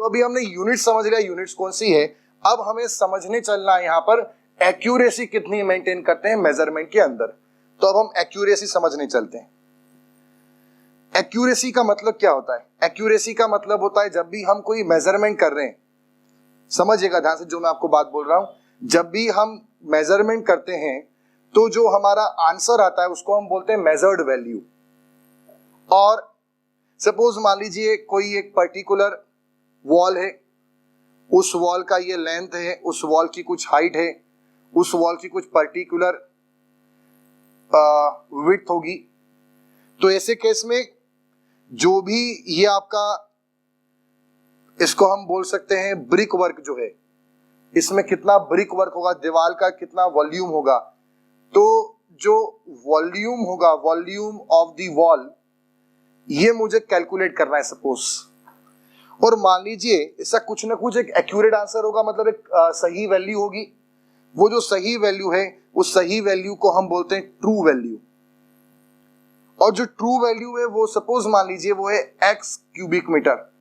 अभी हमने यूनिट समझ लिया, यूनिट्स कौन सी है। अब हमें समझने चलना है यहाँ पर एक्यूरेसी कितनी मेंटेन करते हैं मेजरमेंट के अंदर। तो अब हम एक्यूरेसी समझने चलते हैं। एक्यूरेसी का मतलब क्या होता है? एक्यूरेसी का मतलब होता है जब भी हम कोई मेजरमेंट कर रहे हैं, समझिएगा ध्यान से जो मैं आपको बात बोल रहा हूं, जब भी हम मेजरमेंट करते हैं तो जो हमारा आंसर आता है उसको हम बोलते हैं मेजर्ड वैल्यू। और सपोज मान लीजिए कोई एक पर्टिकुलर वॉल है, उस वॉल का ये लेंथ है, उस वॉल की कुछ हाइट है, उस वॉल की कुछ पर्टिकुलर विड्थ होगी। तो ऐसे केस में जो भी ये आपका, इसको हम बोल सकते हैं ब्रिक वर्क जो है, इसमें कितना ब्रिक वर्क होगा, दीवार का कितना वॉल्यूम होगा, तो जो वॉल्यूम होगा, वॉल्यूम ऑफ द वॉल, ये मुझे कैलकुलेट करना है सपोज। और मान लीजिए इसका कुछ ना कुछ एक एक्यूरेट आंसर होगा, मतलब एक सही वैल्यू होगी। वो जो सही वैल्यू है, उस सही वैल्यू को हम बोलते हैं ट्रू वैल्यू। और जो ट्रू वैल्यू है वो सपोज मान लीजिए वो है x क्यूबिक मीटर।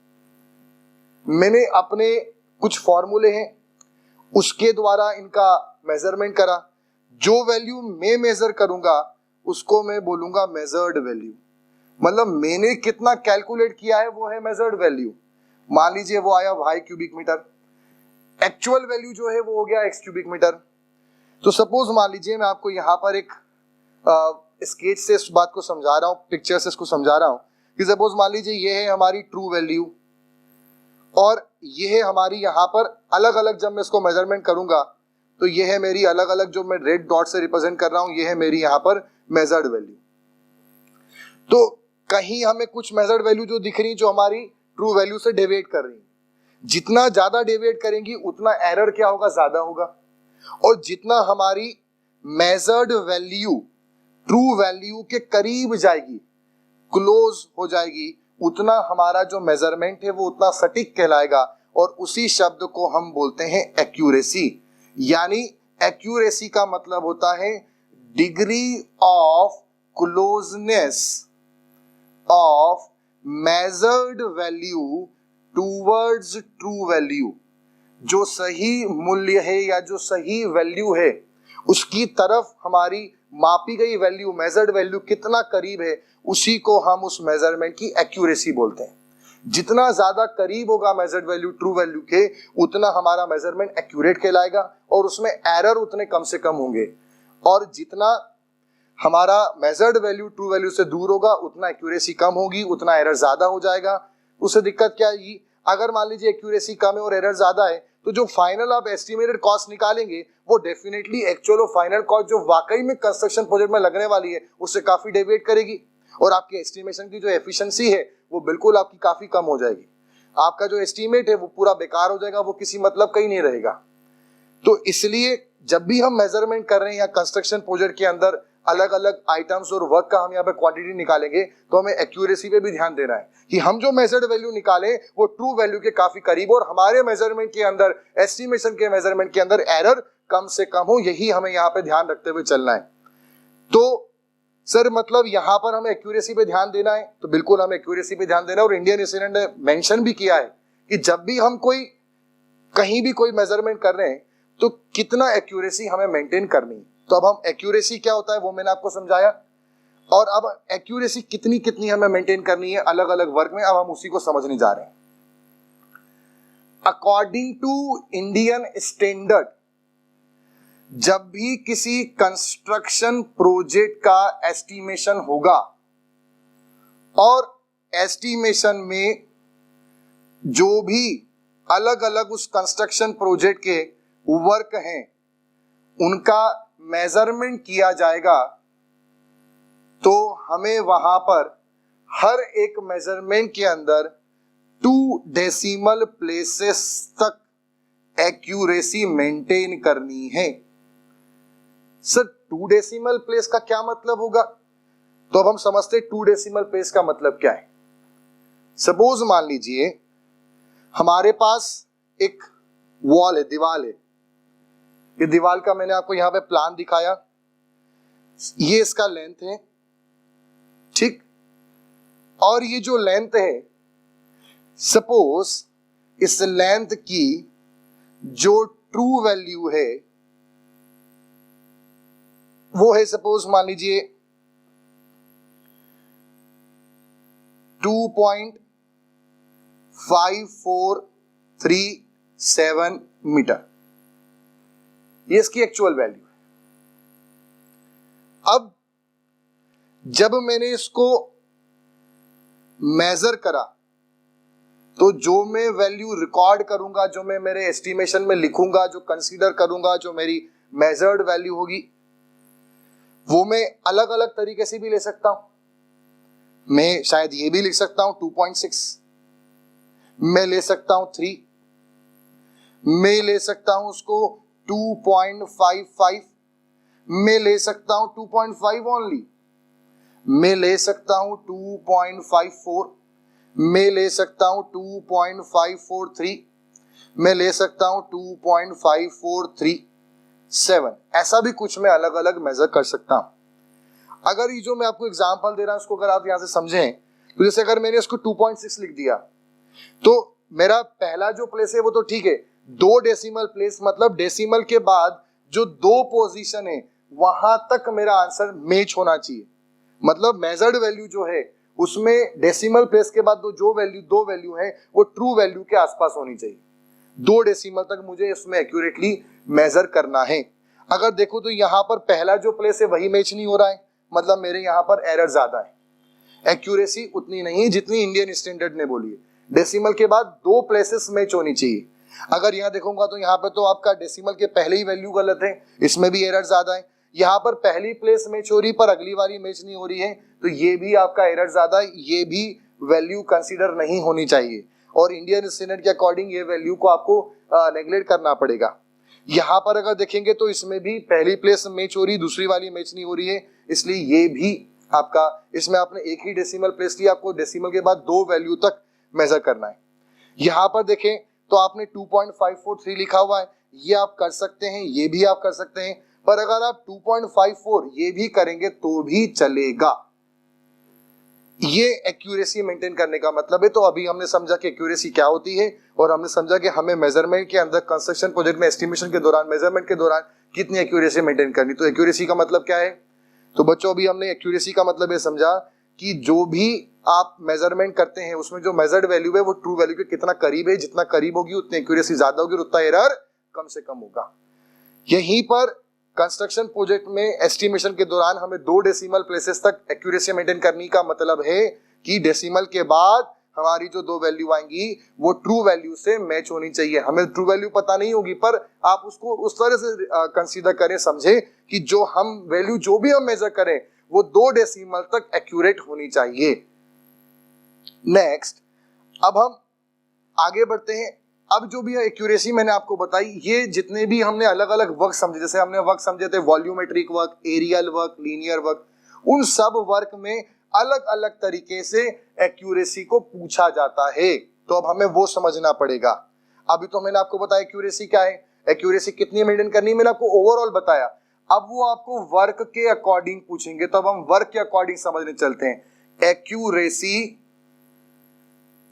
मैंने अपने कुछ फॉर्मूले हैं उसके द्वारा इनका मेजरमेंट करा, जो वैल्यू मैं मेजर करूंगा उसको मैं बोलूंगा मेजर्ड वैल्यू। मतलब मैंने कितना कैलकुलेट किया है वो है मेजर्ड वैल्यू। मान लीजिए वो आया y cubic metre, actual value जो है वो हो गया x क्यूबिक मीटर। तो सपोज मान लीजिए मैं आपको यहाँ पर एक स्केच से इस बात को समझा रहा हूँ, पिक्चर से इसको समझा रहा हूँ कि सपोज मान लीजिए ये है हमारी ट्रू वैल्यू और ये है हमारी यहाँ पर अलग अलग, जब मैं इसको मेजरमेंट करूंगा तो ये है मेरी अलग अलग, जो मैं रेड डॉट से रिप्रेजेंट कर रहा हूँ, ये है मेरी यहाँ पर मेजर्ड वैल्यू। तो कहीं हमें कुछ मेजर्ड वैल्यू जो दिख रही जो हमारी ट्रू वैल्यू से डेविएट कर रही, जितना ज्यादा डेविएट करेंगी उतना एरर क्या होगा, ज्यादा होगा। और जितना हमारी मेजर्ड वैल्यू ट्रू वैल्यू के करीब जाएगी, क्लोज हो जाएगी, उतना हमारा जो मेजरमेंट है वो उतना सटीक कहलाएगा। और उसी शब्द को हम बोलते हैं एक्यूरेसी। यानी एक्यूरेसी का मतलब होता है degree of closeness of measured value towards true value. जो सही मूल्य है या जो सही वैल्यू है उसकी तरफ हमारी मापी गई वैल्यू, मेजर्ड वैल्यू कितना करीब है, उसी को हम उस मेजरमेंट की एक्यूरेसी बोलते हैं। जितना ज्यादा करीब होगा मेजर्ड वैल्यू ट्रू वैल्यू के, उतना हमारा मेजरमेंट एक्यूरेट कहलाएगा और उसमें एरर उतने कम से कम होंगे। और जितना हमारा मेजर्ड वैल्यू ट्रू वैल्यू से दूर होगा उतना एक्यूरेसी कम होगी, उतना एरर ज्यादा हो जाएगा। उससे दिक्कत क्या है, अगर मान लीजिए एक्यूरेसी कम है और एरर ज्यादा है तो जो फाइनल आप एस्टिमेटेड कॉस्ट निकालेंगे वो डेफिनेटली एक्चुअल और फाइनल कॉस्ट जो वाकई में कंस्ट्रक्शन प्रोजेक्ट में लगने वाली है उससे काफी डेविएट करेगी और आपकी एस्टिमेशन की जो एफिशिएंसी है वो बिल्कुल आपकी काफी कम हो जाएगी। आपका जो एस्टिमेट है वो पूरा बेकार हो जाएगा, वो किसी मतलब का ही नहीं रहेगा। तो इसलिए जब भी हम मेजरमेंट कर रहे हैं या कंस्ट्रक्शन प्रोजेक्ट के अंदर अलग अलग आइटम्स और वर्क का हम यहाँ पे क्वांटिटी निकालेंगे तो हमें एक्यूरेसी पे भी ध्यान देना है कि हम जो मेजर्ड वैल्यू निकालें वो ट्रू वैल्यू के काफी करीब और हमारे मेजरमेंट के अंदर, एस्टिमेशन के मेजरमेंट के अंदर एरर कम से कम हो। यही हमें यहाँ पे ध्यान रखते हुए चलना है। तो सर मतलब यहाँ पर हमें एक्यूरेसी पे ध्यान देना है, तो बिल्कुल हमें एक्यूरेसी पे ध्यान देना है। और इंडियन इंस्टीट्यूट ने मेंशन भी किया है कि जब भी हम कोई कहीं भी कोई मेजरमेंट कर रहे हैं तो कितना एक्यूरेसी हमें मेंटेन करनी है। तो अब हम एक्यूरेसी क्या होता है वो मैंने आपको समझाया, और अब एक्यूरेसी कितनी कितनी हमें मेंटेन करनी है अलग अलग वर्क में, अब हम उसी को समझने जा रहे हैं। अकॉर्डिंग टू इंडियन स्टैंडर्ड, जब भी किसी कंस्ट्रक्शन प्रोजेक्ट का एस्टिमेशन होगा और एस्टिमेशन में जो भी अलग अलग उस कंस्ट्रक्शन प्रोजेक्ट के वर्क हैं उनका मेजरमेंट किया जाएगा, तो हमें वहां पर हर एक मेजरमेंट के अंदर 2 डेसिमल प्लेसेस तक एक्यूरेसी मेंटेन करनी है। सर 2 डेसिमल प्लेस का क्या मतलब होगा? तो अब हम समझते हैं 2 डेसिमल प्लेस का मतलब क्या है। सपोज मान लीजिए हमारे पास एक वॉल है, दीवार है। ये दीवार का मैंने आपको यहां पे प्लान दिखाया, ये इसका लेंथ है, ठीक। और ये जो लेंथ है, सपोज इस लेंथ की जो ट्रू वैल्यू है वो है सपोज मान लीजिए 2.5437 मीटर, ये इसकी एक्चुअल वैल्यू है। अब जब मैंने इसको मेजर करा तो जो मैं वैल्यू रिकॉर्ड करूंगा, जो मैं मेरे एस्टिमेशन में लिखूंगा, जो कंसीडर करूंगा, जो मेरी मेजर्ड वैल्यू होगी, वो मैं अलग अलग तरीके से भी ले सकता हूं। मैं शायद ये भी लिख सकता हूं 2.6, मैं ले सकता हूं 3, मैं ले सकता हूं उसको 2.55, मैं ले सकता हूं 2.5 ओनली, मैं ले सकता हूं 2.54, मैं ले सकता हूं 2.543, मैं ले सकता हूं 2.5437। ऐसा भी कुछ मैं अलग अलग मेजर कर सकता हूं। अगर ये जो मैं आपको एग्जांपल दे रहा हूं उसको अगर आप यहां से समझें तो जैसे अगर मैंने इसको 2.6 लिख दिया तो मेरा पहला जो प्लेस है वो तो ठीक है, 2 डेसिमल प्लेस मतलब डेसिमल के बाद जो 2 पोजीशन है वहां तक मेरा आंसर मैच होना चाहिए। मतलब मेजर्ड वैल्यू जो है उसमें डेसिमल प्लेस के बाद दो वैल्यू है वो ट्रू वैल्यू के आसपास होनी चाहिए। 2 डेसिमल तक मुझे इसमें एक्यूरेटली मेजर करना है। अगर देखो तो यहाँ पर पहला जो प्लेस है वही मैच नहीं हो रहा है, मतलब मेरे यहाँ पर एरर ज्यादा है, एक्यूरेसी उतनी नहीं जितनी इंडियन स्टैंडर्ड ने बोली है। डेसिमल के बाद 2 प्लेसेस मैच होनी चाहिए। अगर यहाँ देखूंगा तो यहाँ पे तो आपका डेसिमल के पहले ही वैल्यू गलत है, इसमें भी एरर ज्यादा है। यहाँ पर पहली प्लेस मैच हो रही पर अगली वाली मैच नहीं हो रही है, तो ये भी आपका एरर ज्यादा है, ये भी वैल्यू कंसीडर नहीं होनी चाहिए और इंडियन स्टैंडर्ड के अकॉर्डिंग ये वैल्यू को आपको नेगलेक्ट करना पड़ेगा। यहाँ पर अगर देखेंगे तो इसमें भी पहली प्लेस मैच हो रही, दूसरी वाली मैच नहीं हो रही है, इसलिए ये भी आपका, इसमें आपने एक ही डेसिमल प्लेस लिया, आपको डेसिमल के बाद 2 वैल्यू तक मेजर करना है। यहाँ पर देखें तो आपने 2.543 लिखा हुआ है, ये आप कर सकते हैं, ये भी आप कर सकते हैं, पर अगर आप 2.54 ये भी करेंगे तो भी चलेगा। ये एक्यूरेसी मेंटेन करने का मतलब है। तो अभी हमने समझा कि एक्यूरेसी क्या होती है और हमने समझा कि हमें मेजरमेंट के अंदर कंस्ट्रक्शन प्रोजेक्ट में एस्टिमेशन के दौरान, मेजरमेंट के दौरान कितनी एक्यूरेसी मेंटेन करनी। तो एक्यूरेसी का मतलब क्या है? तो बच्चों अभी हमने एक्यूरेसी का मतलब ये समझा कि जो भी आप मेजरमेंट करते हैं उसमें जो मेजर्ड वैल्यू है वो ट्रू वैल्यू के कितना करीब है, जितना करीब होगी उतनी एक्यूरेसी ज्यादा होगी और उतना एरर कम से कम होगा। यहीं पर कंस्ट्रक्शन प्रोजेक्ट में एस्टिमेशन के दौरान हमें 2 डेसिमल प्लेसेस तक एक्यूरेसी मेंटेन करने का मतलब है कि डेसिमल के बाद हमारी जो 2 वैल्यू आएंगी वो ट्रू वैल्यू से मैच होनी चाहिए। हमें ट्रू वैल्यू पता नहीं होगी पर आप उसको उस तरह से कंसीडर करें, समझे कि जो हम वैल्यू जो भी हम मेजर करें वो 2 डेसिमल तक एक्यूरेट होनी चाहिए। नेक्स्ट, अब हम आगे बढ़ते हैं। अब जो भी एक्यूरेसी मैंने आपको बताई, ये जितने भी हमने अलग अलग वर्क समझे, जैसे हमने वर्क समझे थे volumetric work, areal work, linear work, उन सब वर्क में अलग अलग तरीके से एक्यूरेसी को पूछा जाता है। तो अब हमें वो समझना पड़ेगा। अभी तो मैंने आपको बताया एक्यूरेसी क्या है, एक्यूरेसी कितनी मेंटेन करनी है, मैंने आपको ओवरऑल बताया। अब वो आपको वर्क के अकॉर्डिंग पूछेंगे, तो अब हम वर्क के अकॉर्डिंग समझने चलते हैं। एक्यूरेसी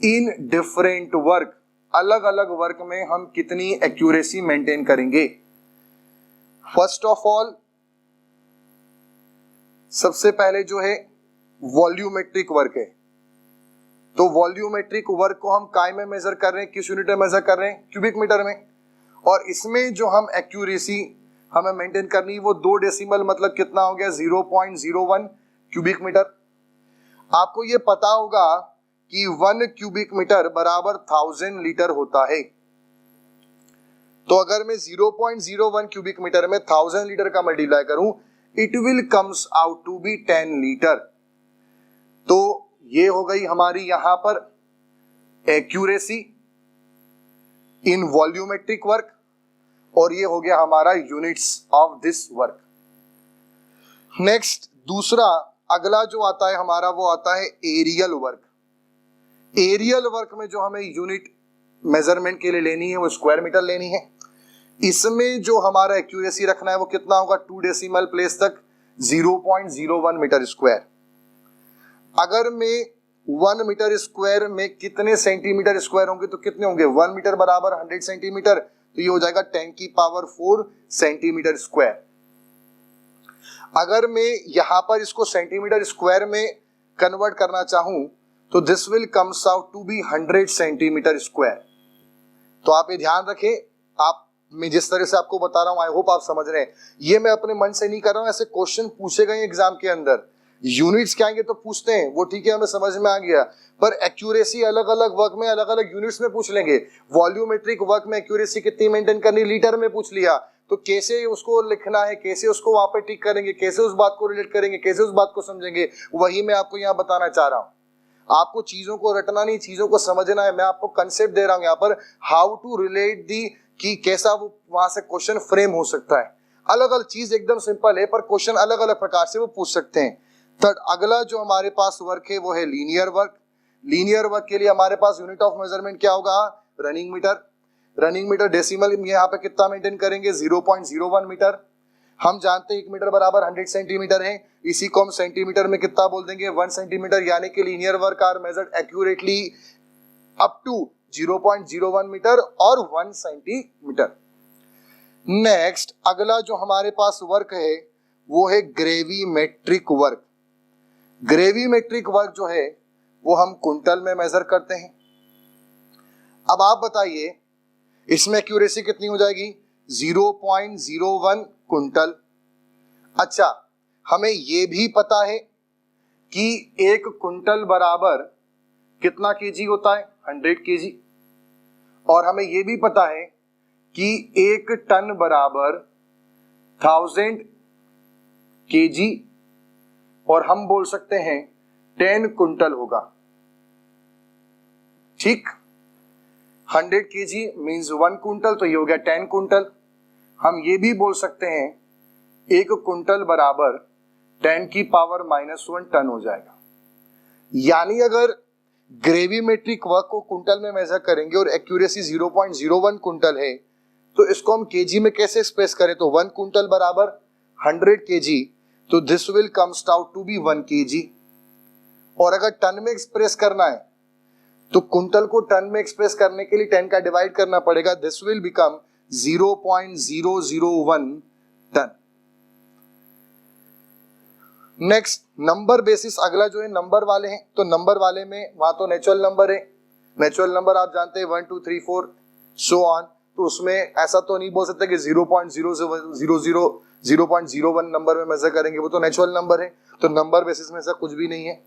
इन डिफरेंट वर्क, अलग अलग वर्क में हम कितनी एक्यूरेसी मेंटेन करेंगे। फर्स्ट ऑफ ऑल, सबसे पहले जो है वॉल्यूमेट्रिक वर्क है। तो वॉल्यूमेट्रिक वर्क को हम काय में मेजर कर रहे हैं, किस यूनिट में मेजर कर रहे हैं? क्यूबिक मीटर में। और इसमें जो हम एक्यूरेसी हमें मेंटेन करनी है वो 2 डेसिमल मतलब कितना हो गया? 0.01 क्यूबिक मीटर। आपको ये पता होगा कि 1 क्यूबिक मीटर बराबर 1000 लीटर होता है। तो अगर मैं 0.01 क्यूबिक मीटर में 1000 लीटर का मल्टीप्लाई करूं, it will comes out to be 10 litre. तो ये हो गई हमारी यहां पर एक्यूरेसी इन वॉल्यूमेट्रिक वर्क, और ये हो गया हमारा units of this work. Next, दूसरा अगला जो आता है हमारा वो आता है एरियल वर्क। एरियल वर्क में जो हमें यूनिट मेजरमेंट के लिए लेनी है वो स्क्वायर मीटर लेनी है। इसमें जो हमारा एक्यूरेसी रखना है वो कितना होगा? 2 डेसिमल प्लेस तक 0.01 मीटर स्क्वायर। अगर मैं 1 मीटर स्क्वायर में कितने सेंटीमीटर स्क्वायर होंगे, तो कितने होंगे, 1 मीटर बराबर 100 सेंटीमीटर, तो ये हो जाएगा 10 की पावर 4 सेंटीमीटर स्क्वायर। अगर मैं यहां पर इसको सेंटीमीटर स्क्वायर में कन्वर्ट करना चाहूं तो this will comes out to be 100 centimetre square. तो आप ये ध्यान रखें, आप मैं जिस तरह से आपको बता रहा हूं आई होप आप समझ रहे हैं, ये मैं अपने मन से नहीं कर रहा हूं, ऐसे क्वेश्चन पूछे गए एग्जाम के अंदर। यूनिट्स क्या आएंगे तो पूछते हैं, वो ठीक है हमें समझ में आ गया, पर एक्यूरेसी अलग अलग वर्क में अलग अलग यूनिट्स में पूछ लेंगे। वॉल्यूमेट्रिक वर्क में एक्यूरेसी कितनी मेंटेन करनी, लीटर में पूछ लिया, तो कैसे उसको लिखना है, कैसे उसको वहां पे टिक करेंगे, कैसे उस बात को रिलेट करेंगे, कैसे उस बात को समझेंगे, वही मैं आपको यहाँ बताना चाह रहा हूँ। आपको चीजों को रटना नहीं, चीजों को समझना है। मैं आपको कंसेप्ट दे रहा हूं यहाँ पर, हाउ टू रिलेट दी, कि कैसा वो वहां से क्वेश्चन फ्रेम हो सकता है। अलग अलग चीज एकदम सिंपल है, पर क्वेश्चन अलग अलग प्रकार से वो पूछ सकते हैं। थर्ड, अगला जो हमारे पास वर्क है वो है लीनियर वर्क। लीनियर वर्क के लिए हमारे पास यूनिट ऑफ मेजरमेंट क्या होगा, running metre. Running metre decimal में यहाँ पे कितना मेंटेन करेंगे, 0.01 मीटर। हम जानते हैं 1 मीटर बराबर 100 सेंटीमीटर है, इसी को हम सेंटीमीटर में कितना बोल देंगे, 1 सेंटीमीटर, यानी कि linear work are measured accurately up to 0.01 metre और 1 सेंटीमीटर। नेक्स्ट, अगला जो हमारे पास वर्क है वो है ग्रेविमेट्रिक वर्क। ग्रेविमेट्रिक वर्क जो है वो हम कुंटल में मेजर करते हैं। अब आप बताइए इसमें एक्यूरेसी कितनी हो जाएगी, 0.01 कुंटल। अच्छा, हमें यह भी पता है कि 1 कुंटल बराबर कितना केजी होता है, 100 केजी। और हमें यह भी पता है कि 1 टन बराबर 1000 केजी, और हम बोल सकते हैं 10 कुंटल होगा। ठीक, 100 केजी मीन्स 1 कुंटल, तो ये हो गया 10 कुंटल। हम ये भी बोल सकते हैं 1 कुंटल बराबर 10 की पावर -1 टन हो जाएगा। यानी अगर ग्रेविमेट्रिक वर्क को कुंटल में मेजर करेंगे और एक्यूरेसी 0.01 कुंटल है, तो इसको हम केजी में कैसे एक्सप्रेस करें, तो 1 कुंटल बराबर 100 केजी, तो this will comes out to be 1 KG. और अगर टन में एक्सप्रेस करना है तो कुंटल को टन में एक्सप्रेस करने के लिए 10 का डिवाइड करना पड़ेगा, this will become 0.001 ton. Next, number basis, अगला जो है नंबर वाले हैं। तो नंबर वाले में वहां तो नेचुरल नंबर है, नेचुरल नंबर आप जानते हैं 1 2 3 4 सो ऑन, तो उसमें ऐसा तो नहीं बोल सकते कि 0.01 नंबर में मेजर करेंगे, वो तो नेचुरल नंबर है, तो नंबर बेसिस में ऐसा कुछ भी नहीं है।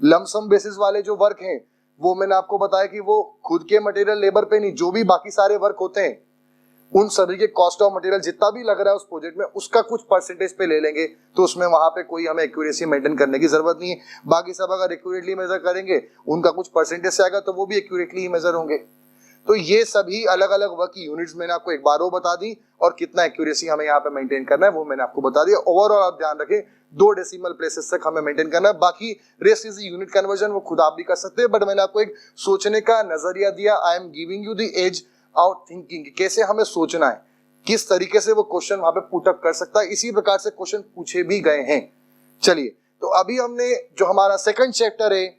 लमसम बेसिस वाले जो वर्क हैं वो मैंने आपको बताया कि वो खुद के मटेरियल लेबर पे नहीं, जो भी बाकी सारे वर्क होते हैं उन सभी के कॉस्ट ऑफ मटेरियल जितना भी लग रहा है उस प्रोजेक्ट में, उसका कुछ परसेंटेज पे ले लेंगे, तो उसमें वहां पे कोई हमें एक्यूरेसी मेंटेन करने की जरूरत नहीं है। बाकी सब अगर एक्यूरेटली मेजर करेंगे, उनका कुछ परसेंटेज से आएगा तो वो भी एक्यूरेटली ही मेजर होंगे। तो ये सभी अलग अलग वर्क की यूनिट्स मैंने आपको एक बार वो बता दी, और कितना एक्यूरेसी हमें यहाँ पे मेंटेन करना है वो मैंने आपको बता दिया। ओवरऑल आप ध्यान रखें 2 डेसिमल प्लेसेस तक हमें मेंटेन करना है, बाकी रेस्ट इज यूनिट कन्वर्जन वो खुद आप भी कर सकते हैं, बट मैंने आपको एक सोचने का नजरिया दिया। I am giving you the edge out thinking, कैसे हमें सोचना है, किस तरीके से वो क्वेश्चन वहां पे पुट अप कर सकता है। इसी प्रकार से क्वेश्चन पूछे भी गए हैं। चलिए, तो अभी हमने जो हमारा सेकंड चैप्टर है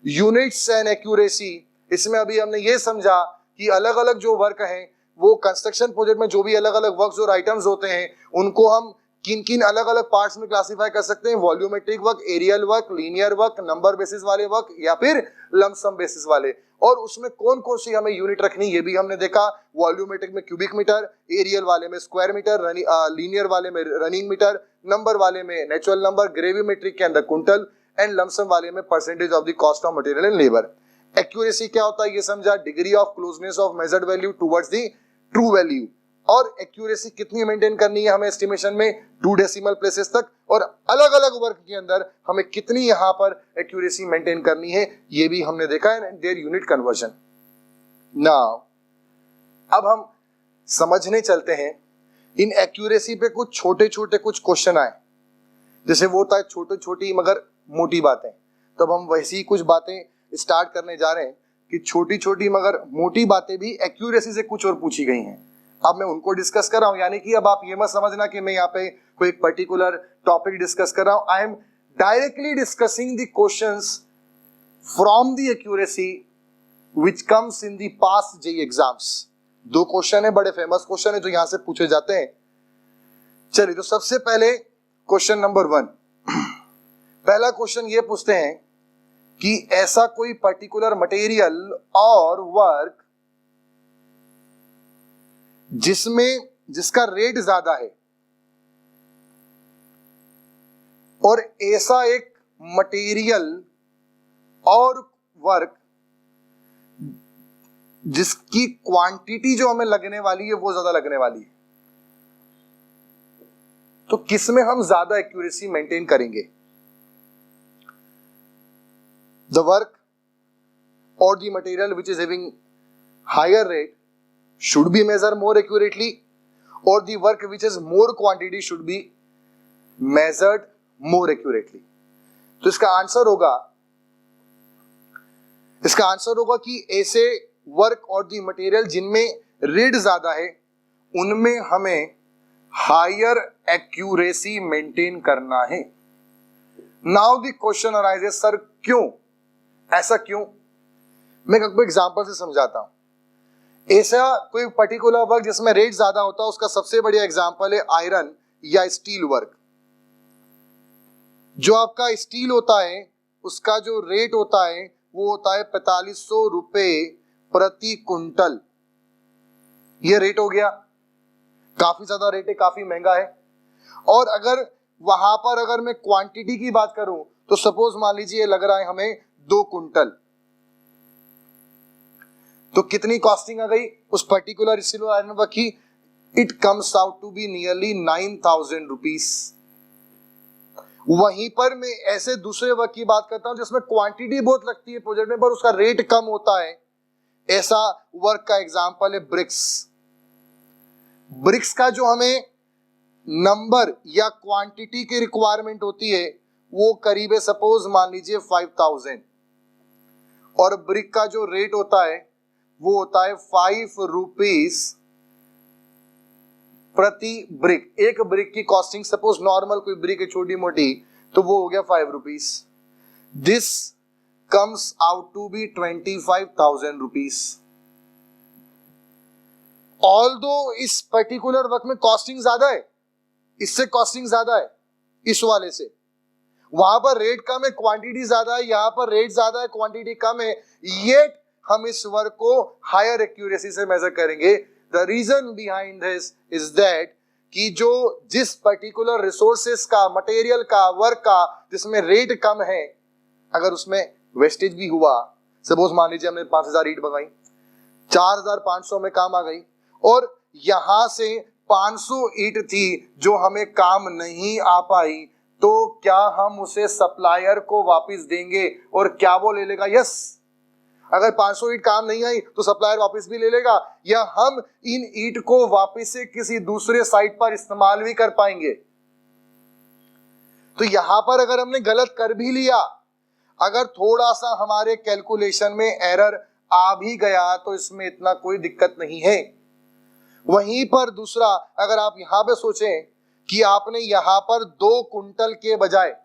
यूनिट्स एंड एक्यूरेसी, इसमें अभी हमने ये समझा कि अलग अलग जो वर्क हैं वो कंस्ट्रक्शन प्रोजेक्ट में जो भी अलग अलग वर्क्स और आइटम्स होते हैं उनको हम किन किन अलग अलग पार्ट्स में क्लासिफाई कर सकते हैं, volumetric work, areal work, linear work, number basis वाले वर्क या फिर लमसम बेसिस वाले, और उसमें कौन कौन सी हमें यूनिट रखनी ये भी हमने देखा। वॉल्यूमेट्रिक में क्यूबिक मीटर, एरियल वाले में स्क्वायर मीटर, लीनियर वाले में रनिंग मीटर, नंबर वाले में नेचुरल नंबर, ग्रेविमेट्रिक के अंदर कुंटल, एंड लमसम वाले में percentage of the cost of material and labour. Accuracy क्या होता है ये समझा, degree of closeness of measured value towards the true value. और एक्यूरेसी कितनी मेंटेन करनी है हमें एस्टिमेशन में, 2 डेसिमल प्लेसेस तक, और अलग अलग वर्क के अंदर हमें कितनी यहाँ पर एक्यूरेसी मेंटेन करनी है ये भी हमने देखा है, देयर यूनिट कन्वर्जन। नाउ अब हम समझने चलते हैं इन एक्यूरेसी पे कुछ छोटे छोटे कुछ क्वेश्चन आए, जैसे वो होता है छोटी छोटी मगर मोटी बातें, तब हम वैसी कुछ बातें स्टार्ट करने जा रहे हैं कि छोटी छोटी मगर मोटी बातें भी एक्यूरेसी से कुछ और पूछी गई हैं। अब मैं उनको डिस्कस कर रहा हूं, यानी कि अब आप ये मत समझना कि मैं यहाँ पे कोई एक पर्टिकुलर टॉपिक डिस्कस कर रहा हूं। I am directly discussing the questions from the accuracy which comes in the past JEE exams. दो क्वेश्चन है, बड़े फेमस क्वेश्चन है जो यहां से पूछे जाते हैं। चलिए, तो सबसे पहले क्वेश्चन नंबर 1, पहला क्वेश्चन ये पूछते हैं कि ऐसा कोई पर्टिकुलर मटेरियल और वर्क जिसका रेट ज्यादा है, और ऐसा एक मटेरियल और वर्क जिसकी क्वांटिटी जो हमें लगने वाली है वो ज्यादा लगने वाली है, तो किसमें हम ज्यादा एक्यूरेसी मेंटेन करेंगे? द वर्क और the material which is having higher rate should be measured more accurately, or the work which is more quantity should be measured more accurately। तो इसका आंसर होगा कि ऐसे वर्क और दी मटेरियल जिनमें rate ज्यादा है उनमें हमें हायर एक्यूरेसी मेंटेन करना है। Now the question arises, sir क्यों, ऐसा क्यों? मैं आपको एग्जांपल से समझाता हूं। ऐसा कोई पर्टिकुलर वर्क जिसमें रेट ज्यादा होता है, उसका सबसे बढ़िया एग्जांपल है आयरन या स्टील वर्क। जो आपका स्टील होता है उसका जो रेट होता है वो होता है 4500 रुपए प्रति कुंटल। ये रेट हो गया, काफी ज्यादा रेट है, काफी महंगा है। और अगर मैं क्वांटिटी की बात करूं तो सपोज मान लीजिए लग रहा है हमें 2 कुंटल, तो कितनी कॉस्टिंग आ गई उस पर्टिकुलर स्टील आयरन वर्क की? It comes out to be nearly 9000 rupees. वहीं पर मैं ऐसे दूसरे वर्क की बात करता हूं जिसमें क्वांटिटी बहुत लगती है प्रोजेक्ट में पर उसका रेट कम होता है। ऐसा वर्क का एग्जांपल है ब्रिक्स। ब्रिक्स का जो हमें नंबर या क्वांटिटी की रिक्वायरमेंट होती है वो करीब है, सपोज मान लीजिए 5000, और ब्रिक का जो रेट होता है वो होता है 5 रुपीस प्रति ब्रिक। एक ब्रिक की कॉस्टिंग सपोज नॉर्मल कोई ब्रिक है छोटी मोटी तो वो हो गया 5 rupees. This comes out to be 25,000 rupees. Although इस पर्टिकुलर वर्क में कॉस्टिंग ज्यादा है, इससे कॉस्टिंग ज्यादा है इस वाले से, वहां पर रेट कम है क्वांटिटी ज्यादा है, यहां पर रेट ज्यादा है क्वांटिटी कम है, येट हम इस वर्क को हायर एक्यूरेसी से मेजर करेंगे। The reason behind this is that कि जिस पर्टिकुलर रिसोर्सेस का, मटेरियल का, वर्क का जिसमें रेट कम है, अगर उसमें वेस्टेज भी हुआ, सपोज मान लीजिए हमने 5000 ईंट मंगाई, 4500 में काम आ गई, और यहां से 500 ईंट थी जो हमें काम नहीं आ पाई, तो क्या हम उसे सप्लायर को वापस देंगे और क्या वो ले लेगा? यस। अगर 500 ईंट काम नहीं आई तो सप्लायर वापस भी ले लेगा, या हम इन ईंट को वापस से किसी दूसरे साइट पर इस्तेमाल भी कर पाएंगे। तो यहां पर अगर हमने गलत कर भी लिया, अगर थोड़ा सा हमारे कैलकुलेशन में एरर आ भी गया तो इसमें इतना कोई दिक्कत नहीं है। वहीं पर दूसरा, अगर आप यहां पे सोचें कि आपने यहां पर 2 कुंटल के बजाय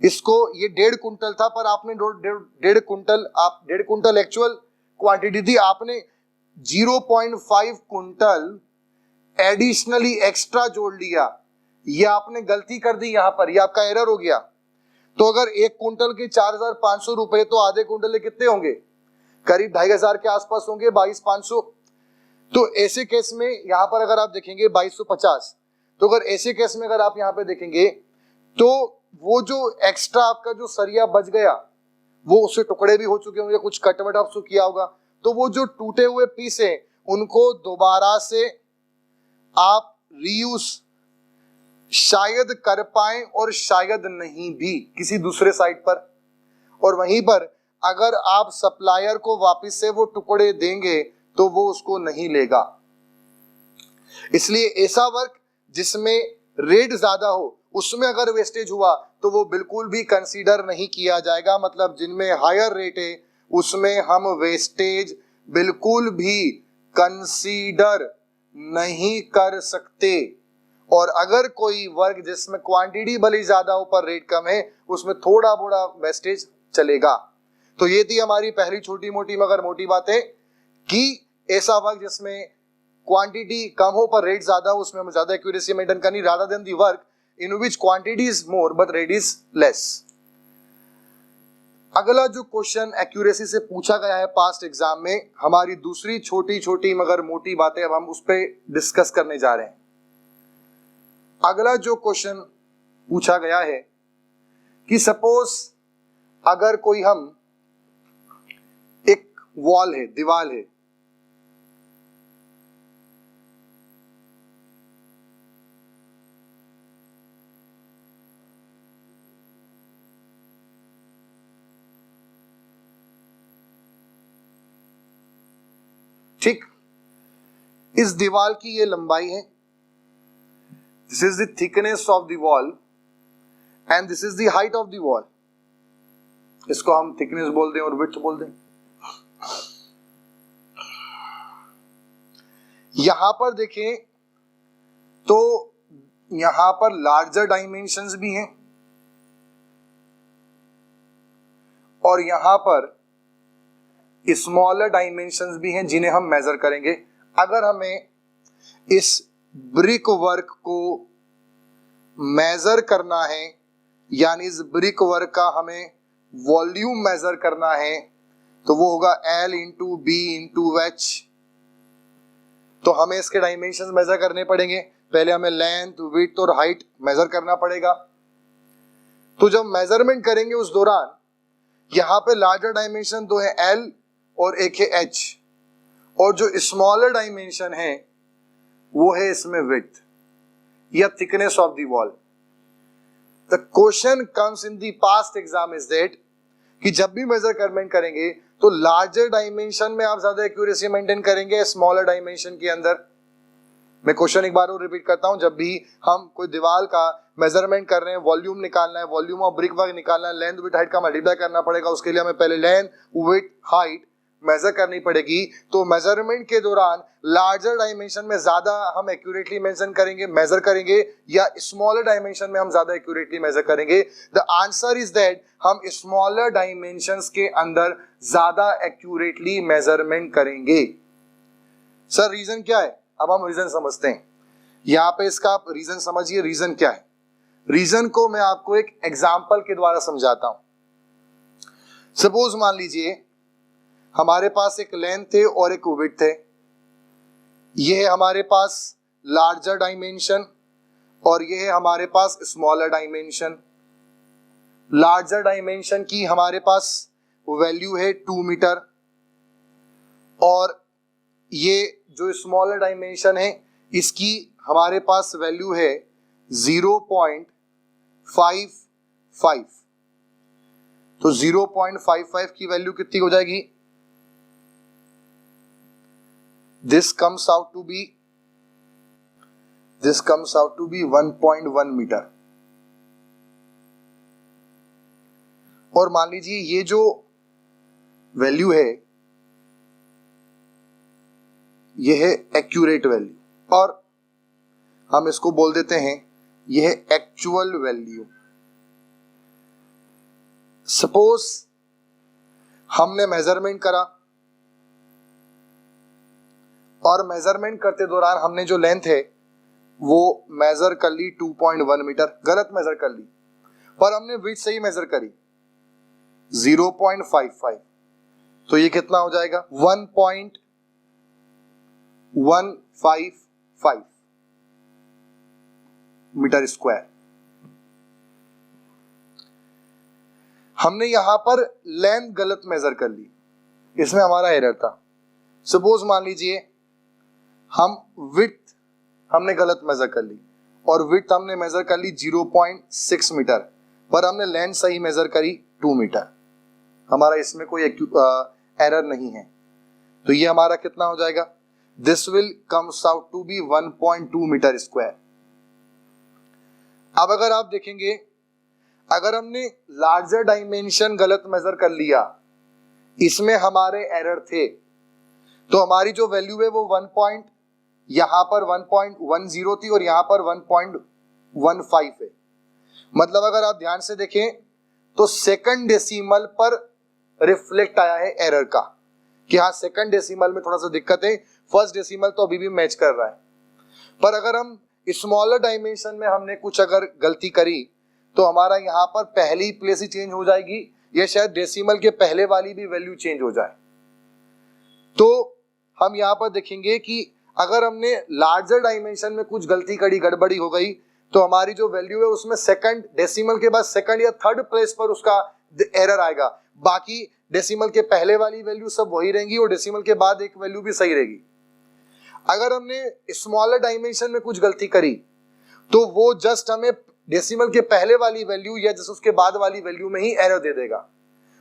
इसको, ये 1.5 कुंटल था पर आपने 1.5 कुंटल एक्चुअल क्वांटिटी थी, आपने 0.5 कुंटल एडिशनली एक्स्ट्रा जोड़ लिया, ये आपने गलती कर दी यहां पर, ये आपका एरर हो गया। तो अगर 1 कुंटल के 4500 रुपए, तो आधे कुंटल के कितने होंगे? करीब 2500 के आसपास होंगे, 22,500। तो ऐसे केस में यहां पर अगर आप देखेंगे 2250, तो अगर ऐसे केस में अगर आप यहां पे देखेंगे तो वो जो एक्स्ट्रा आपका जो सरिया बच गया वो उससे टुकड़े भी हो चुके होंगे, कुछ कटवट आपसे किया होगा, तो वो जो टूटे हुए पीस हैं उनको दोबारा से आप रीयूज शायद कर पाए और शायद नहीं भी किसी दूसरे साइट पर। और वहीं पर अगर आप सप्लायर को वापस से वो टुकड़े देंगे तो वो उसको नहीं लेगा। इसलिए ऐसा वर्क जिसमें रेट ज्यादा हो उसमें अगर वेस्टेज हुआ तो वो बिल्कुल भी कंसीडर नहीं किया जाएगा। मतलब जिनमें हायर रेट है उसमें हम वेस्टेज बिल्कुल भी कंसीडर नहीं कर सकते। और अगर कोई वर्क जिसमें क्वांटिटी भले ज्यादा हो पर रेट कम है उसमें थोड़ा बड़ा वेस्टेज चलेगा। तो ये थी हमारी पहली छोटी मोटी मगर मोटी बातें कि ऐसा वर्क जिसमें क्वांटिटी कम हो पर रेट ज्यादा हो, उसमें हमें ज्यादा एक्यूरेसी मेंटेन करनी, rather than the work in which quantity is more but rate is less. अगला जो क्वेश्चन एक्यूरेसी से पूछा गया है पास्ट एग्जाम में, हमारी दूसरी छोटी छोटी मगर मोटी बातें अब हम उस पर डिस्कस करने जा रहे हैं। अगला जो क्वेश्चन पूछा गया है कि सपोज अगर कोई हम एक वॉल है, दीवार है, ठीक, इस दीवार की ये लंबाई है, this is the thickness of the wall and this is the height of the wall. इसको हम थिकनेस बोल दें और विड्थ बोल दें। यहां पर देखें तो यहां पर लार्जर डायमेंशंस भी हैं और यहां पर स्मॉलर डायमेंशंस भी हैं जिन्हें हम मेजर करेंगे। अगर हमें इस ब्रिक वर्क को मेजर करना है, यानी इस ब्रिक वर्क का हमें वॉल्यूम मेजर करना है, तो वो होगा L into B into H. तो हमें इसके डायमेंशंस मेजर करने पड़ेंगे। पहले हमें लेंथ, विड्थ और हाइट मेजर करना पड़ेगा। तो जब मेजरमेंट करेंगे उस दौरान यहां पे लार्जर डायमेंशन दो है L और एक है H, और जो स्मॉलर डायमेंशन है वो है इसमें विड्थ या thickness of the wall. The question comes in the past exam is that कि जब भी मेजरमेंट करेंगे तो लार्जर डायमेंशन में आप ज्यादा एक्यूरेसी मेंटेन करेंगे, स्मॉलर डायमेंशन के अंदर। मैं क्वेश्चन एक बार और रिपीट करता हूं, जब भी हम कोई दीवार का मेजरमेंट कर रहे हैं, वॉल्यूम निकालना है, वॉल्यूम ऑफ ब्रिक वर्क निकालना है, लेंथ विड्थ हाइट का मल्टीप्लाई करना पड़ेगा। उसके लिए हमें पहले लेंथ विड्थ हाइट मेजर करनी पड़ेगी। तो मेजरमेंट के दौरान लार्जर डायमेंशन में ज्यादा हम एक्यूरेटली मेजर करेंगे या स्मॉलर डायमेंशन में हम ज्यादा एक्यूरेटली मेजर करेंगे। द आंसर इज दैट हम स्मॉलर डायमेंशंस के अंदर ज्यादा एक्यूरेटली मेजरमेंट करेंगे। सर रीजन क्या है? अब हम रीजन समझते हैं। यहां पे इसका आप रीजन समझिए, रीजन क्या है। रीजन को मैं आपको एक एग्जांपल के द्वारा समझाता हूं। सपोज मान लीजिए हमारे पास एक लेंथ है और एक विड्थ है। यह है हमारे पास लार्जर डायमेंशन और यह है हमारे पास स्मॉलर डायमेंशन। लार्जर डायमेंशन की हमारे पास वैल्यू है 2 मीटर और ये जो स्मॉलर डायमेंशन है इसकी हमारे पास वैल्यू है 0.55। तो 0.55 की वैल्यू कितनी हो जाएगी? This comes out to be 1.1 metre. और मान लीजिए ये जो वैल्यू है ये है एक्यूरेट वैल्यू और हम इसको बोल देते हैं ये है एक्चुअल वैल्यू। सपोज हमने मेजरमेंट करा और मेजरमेंट करते दौरान हमने जो लेंथ है वो मेजर कर ली 2.1 मीटर, गलत मेजर कर ली, पर हमने विड्थ सही मेजर करी 0.55। तो ये कितना हो जाएगा? 1.155 मीटर स्क्वायर। हमने यहां पर लेंथ गलत मेजर कर ली, इसमें हमारा एरर था। सपोज मान लीजिए हम विड्थ हमने गलत मेजर कर ली और विड्थ हमने मेजर कर ली 0.6 मीटर, पर हमने लेंथ सही मेजर करी 2 मीटर। हमारा इसमें कोई एरर नहीं है। तो ये हमारा कितना हो जाएगा? This will comes out to be 1.2 metre square. अब अगर आप देखेंगे, अगर हमने लार्जर डायमेंशन गलत मेजर कर लिया, इसमें हमारे एरर थे, तो हमारी जो वैल्यू है वो यहां पर 1.10 थी और यहां पर 1.15 है। मतलब अगर आप ध्यान से देखें तो सेकंड डेसिमल पर रिफ्लेक्ट आया है एरर का कि हाँ सेकंड डेसिमल में थोड़ा सा दिक्कत है, फर्स्ट डेसिमल तो अभी भी मैच कर रहा है। पर अगर हम स्मॉलर डायमेंशन में हमने कुछ अगर गलती करी तो हमारा यहाँ पर पहली प्लेस ही चेंज हो जाएगी, या शायद डेसिमल के पहले वाली भी वैल्यू चेंज हो जाए। तो हम यहाँ पर देखेंगे कि अगर हमने लार्जर डायमेंशन में कुछ गलती करी, गड़बड़ी हो गई, तो हमारी जो वैल्यू है उसमें सेकंड डेसिमल के बाद सेकंड या थर्ड प्लेस पर उसका एरर आएगा। बाकी डेसिमल के पहले वाली वैल्यू सब वही रहेंगी और डेसिमल के बाद एक वैल्यू भी सही रहेगी। अगर हमने स्मॉलर डायमेंशन में कुछ गलती करी तो वो जस्ट हमें डेसिमल के पहले वाली वैल्यू या जस्ट उसके बाद वाली वैल्यू में ही एरर दे देगा।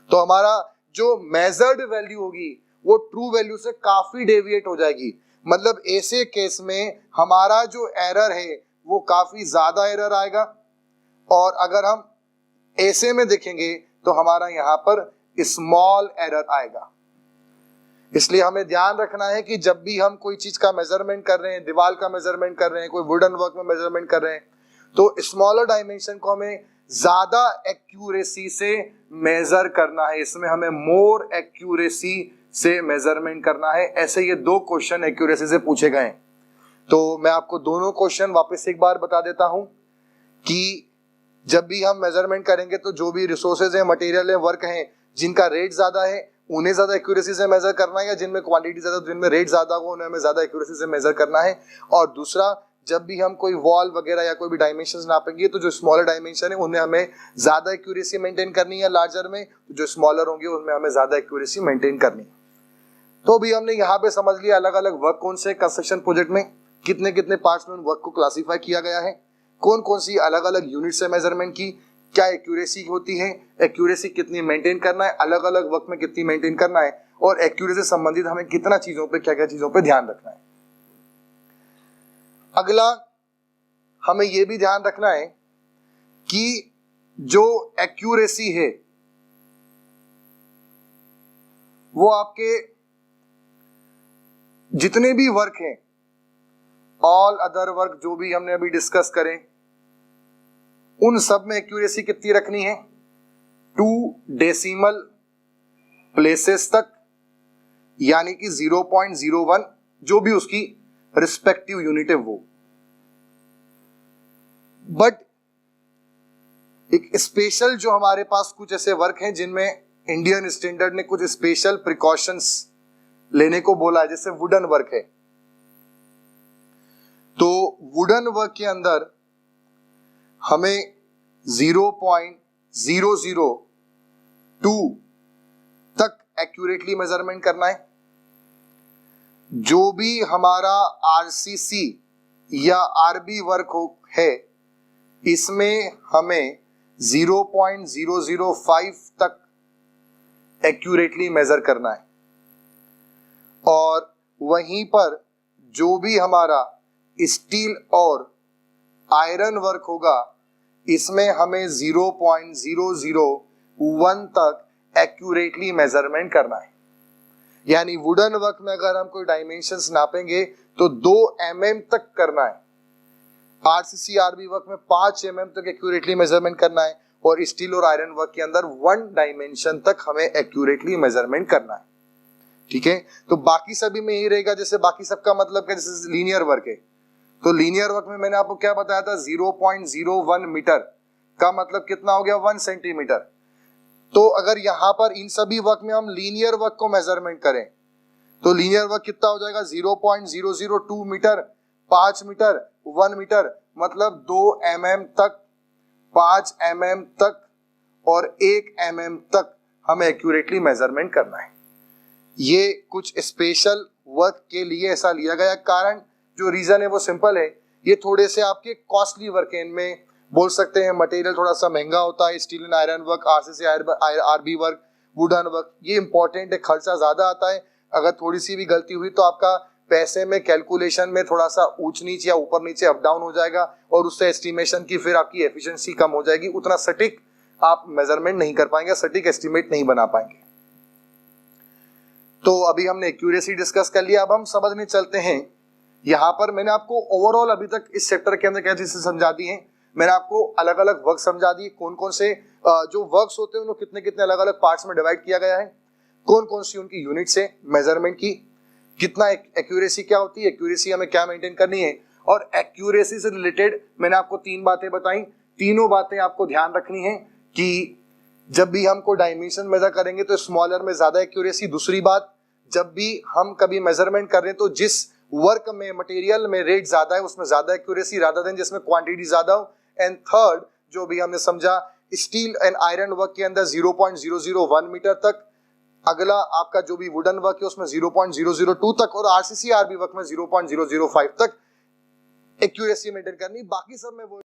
तो हमारा जो मेजर्ड वैल्यू होगी वो ट्रू वैल्यू से काफी डेविएट हो जाएगी। मतलब ऐसे केस में हमारा जो एरर है वो काफी ज्यादा एरर आएगा, और अगर हम ऐसे में देखेंगे तो हमारा यहाँ पर स्मॉल एरर आएगा। इसलिए हमें ध्यान रखना है कि जब भी हम कोई चीज का मेजरमेंट कर रहे हैं, दीवार का मेजरमेंट कर रहे हैं, कोई वुडन वर्क में मेजरमेंट कर रहे हैं, तो स्मॉलर डायमेंशन को हमें ज्यादा एक्यूरेसी से मेजर करना है। इसमें हमें मोर एक्यूरेसी से मेजरमेंट करना है। ऐसे ये दो क्वेश्चन एक्यूरेसी से पूछे गए हैं। तो मैं आपको दोनों क्वेश्चन वापस एक बार बता देता हूं कि जब भी हम मेजरमेंट करेंगे तो जो भी रिसोर्सेज है, मटेरियल है, वर्क है, जिनका रेट ज्यादा है उन्हें ज्यादा एक्यूरेसी से मेजर करना है, या जिनमें क्वांटिटी ज्यादा, जिनमें रेट ज्यादा हो उन्हें हमें ज्यादा एक्यूरेसी से मेजर करना है। और दूसरा, जब भी हम कोई वॉल वगैरह या कोई भी डायमेंशंस नापेंगे तो जो स्मॉलर डायमेंशन है उन्हें हमें ज्यादा एक्यूरेसी मेंटेन करनी है, लार्जर में जो स्मॉलर होंगे उनमें हमें ज्यादा एक्यूरेसी मेंटेन करनी है। तो अभी हमने यहाँ पे समझ लिया अलग अलग वर्क कौन से कंस्ट्रक्शन प्रोजेक्ट में कितने कितने पार्ट्स में वर्क को क्लासिफाई किया गया है, कौन कौन सी अलग अलग यूनिट से मेजरमेंट की, क्या एक्यूरेसी होती है, एक्यूरेसी कितनी मेंटेन करना है, अलग अलग वर्क में कितनी मेंटेन करना है, और एक्यूरेसी से संबंधित हमें कितना चीजों पे, क्या क्या चीजों पे ध्यान रखना है। अगला हमें यह भी ध्यान रखना है कि जो एक्यूरेसी है वो आपके जितने भी वर्क हैं, ऑल अदर वर्क जो भी हमने अभी डिस्कस करें, उन सब में एक्यूरेसी कितनी रखनी है, 2 डेसिमल प्लेसेस तक, यानी कि 0.01 जो भी उसकी रिस्पेक्टिव यूनिट है वो। बट एक स्पेशल जो हमारे पास कुछ ऐसे वर्क हैं जिनमें इंडियन स्टैंडर्ड ने कुछ स्पेशल प्रिकॉशंस लेने को बोला है, जैसे वुडन वर्क है। तो वुडन वर्क के अंदर हमें 0.002 तक एक्यूरेटली मेजरमेंट करना है। जो भी हमारा आरसीसी या आरबी वर्क है इसमें हमें 0.005 तक एक्यूरेटली मेजर करना है। और वहीं पर जो भी हमारा स्टील और आयरन वर्क होगा इसमें हमें 0.001 तक एक्यूरेटली मेजरमेंट करना है। यानी वुडन वर्क में अगर हम कोई डायमेंशंस नापेंगे तो 2 mm तक करना है, आरसीसी आरबी वर्क में 5 mm तक एक्यूरेटली मेजरमेंट करना है, और स्टील और आयरन वर्क के अंदर 1 डायमेंशन तक हमें एक्यूरेटली मेजरमेंट करना है। ठीक है, तो बाकी सभी में यही रहेगा। जैसे बाकी सबका मतलब क्या, जैसे लीनियर वर्क है तो लीनियर वर्क में मैंने आपको क्या बताया था, 0.01 मीटर का मतलब कितना हो गया, 1 सेंटीमीटर। तो अगर यहां पर इन सभी वर्क में हम लीनियर वर्क को मेजरमेंट करें तो लीनियर वर्क कितना हो जाएगा, 0.002 मीटर, 5 मीटर, 1 मीटर, मतलब 2 mm तक, 5 mm तक और 1 mm तक हमें एक्यूरेटली मेजरमेंट करना है। ये कुछ स्पेशल वर्क के लिए ऐसा लिया गया। कारण जो रीजन है वो सिंपल है, ये थोड़े से आपके कॉस्टली वर्क है। इनमें बोल सकते हैं मटेरियल थोड़ा सा महंगा होता है, steel and iron work, RCC RB work, wooden work, ये इंपॉर्टेंट है, खर्चा ज्यादा आता है। अगर थोड़ी सी भी गलती हुई तो आपका पैसे में, कैलकुलेशन में थोड़ा सा ऊंच नीच या ऊपर नीचे अप डाउन हो जाएगा, और उससे एस्टिमेशन की फिर आपकी एफिशिएंसी कम हो जाएगी, उतना सटीक आप मेजरमेंट नहीं कर पाएंगे, सटीक एस्टिमेट नहीं बना पाएंगे। तो अभी हमने एक्यूरेसी डिस्कस कर लिया। अब हम समझने चलते हैं, यहाँ पर मैंने आपको ओवरऑल अभी तक इस चैप्टर के अंदर क्या चीजें समझा दी हैं। मैंने आपको अलग अलग वर्क समझा दिए, कौन कौन से जो वर्क्स होते हैं उनको कितने कितने अलग अलग पार्ट्स में डिवाइड किया गया है, कौन कौन सी उनकी यूनिट्स है मेजरमेंट की, कितना एक्यूरेसी क्या होती है, एक्यूरेसी हमें क्या मेंटेन करनी है, और एक्यूरेसी से रिलेटेड मैंने आपको 3 बातें बताई। तीनों बातें आपको ध्यान रखनी है कि जब भी हमको डायमेंशन मेजर करेंगे तो स्मॉलर में ज्यादा एक्यूरेसी। दूसरी बात, जब भी हम कभी मेजरमेंट कर रहे हैं तो जिस वर्क में मटेरियल में रेट ज्यादा है उसमें ज्यादा एक्यूरेसी रादर देन जिसमें क्वांटिटी ज्यादा हो। एंड थर्ड, जो भी हमने समझा, स्टील एंड आयरन वर्क के अंदर 0.001 मीटर तक, अगला आपका जो भी वुडन वर्क है उसमें 0.002 तक, और आरसीसी आरबी वर्क में 0.005 तक एक्यूरेसी मेंटेन करनी। बाकी सब में वो